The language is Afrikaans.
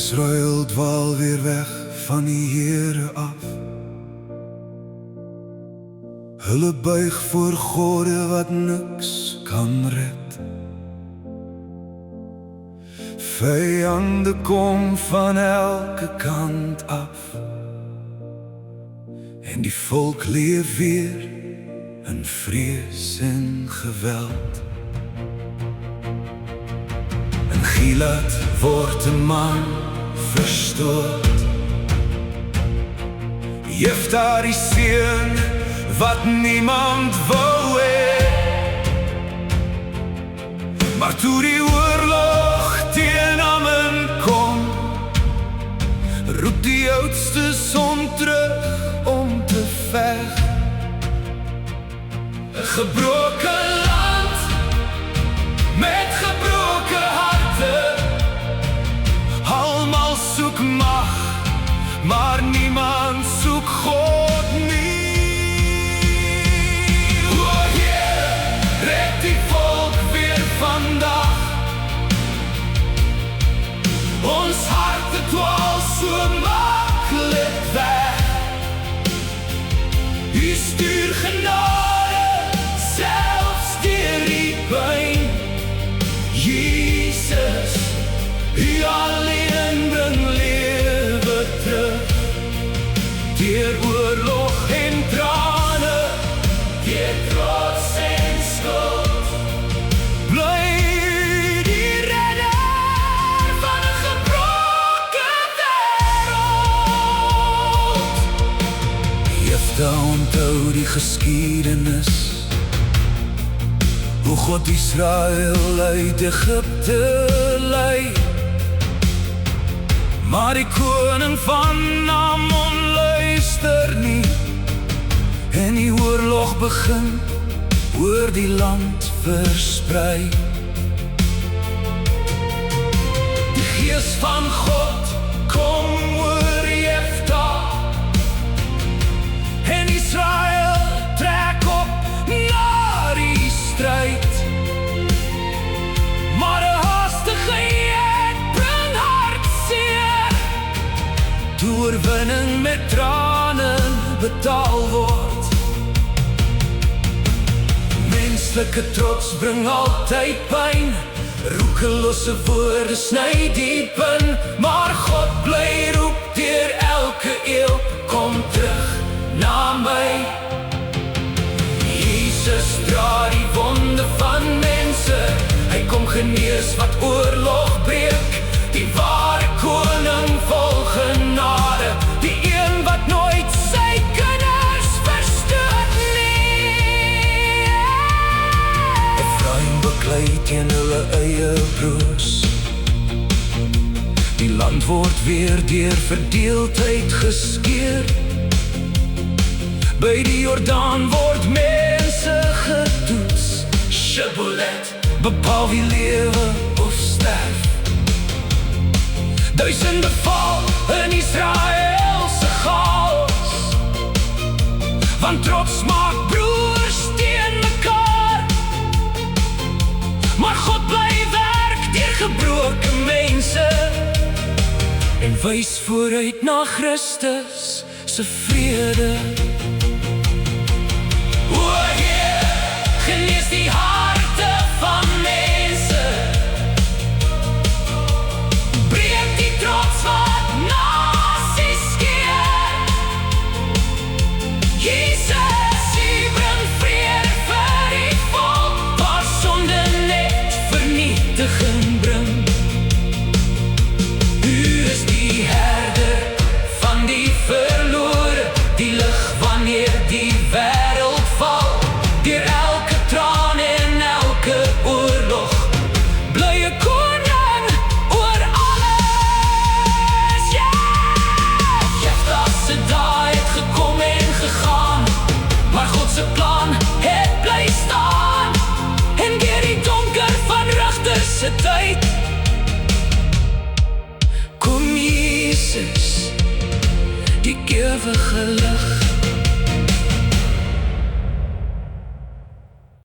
Israel dwaal weer weg van die Here af. Hulle buig voor gode wat niks kan red. Vyande kom van elke kant af, en die volk leef weer in vrees en geweld. In Gilad word 'n man verstoot. Jefta die seun wat niemand wou hê. Maar toe die oorlog teen Ammon kom, roep die oudste son terug om te veg. 'n gebroken land met gebroken harte. Almal soek mag, maar niemand soek God nie. O Heer, red die volk weer vandag. Ons harte dwaal so maklik weg. U stuur genade, selfs deur die pyn. Jesus, U alleen bring lewe terug. Deur oorlog en trane, deur trots en skuld, bly die redder van 'n gebroken wêreld. Jefta onthou die geskiedenis, hoe God Israel uit Egipte lei. Maar die koning van Ammon luister nie, en die oorlog begin oor die land versprei. Die gees van God kom oor Jefta, en Israel trek op na die stryd. Maar 'n haastigheid bring hartseer, toe oorwinning met trane betaal word. Menslike trots bring altyd pyn, roekelose woorde sny diep in. Maar God bly roep deur elke eeu, kom terug na my. Jesus dra die wonde van mense, hy kom genees wat oorlog breek. Die ware koning vol genade, die een wat nooit sy kinders verstoot nie. Efraim beklei teen hulle eie broers. Die land word weer deur verdeeldheid geskeur. By die Jordaan word mense getoets. Shibboleth bepaal wie lewe of sterf. Duisende val in Israëlse chaos, want trots maak broers teen mekaar. Maar God bly werk deur gebroken mense, en wys vooruit na Christus se vrede. O Heer, genees die harte van mense. Breek die trots wat nasies skeer. Jesus, U bring vrede vir die volk, waar sonde net vernietiging bring. U is die herder van die verlore, die lig wanneer die wêreld val. Deur elke traan en elke oorlog, bly 'n koning oor alles. Jefta se dae het gekom en gegaan, maar God se plan het bly staan. En deur die donker van regters se tyd, kom Jesus, die ewige lig.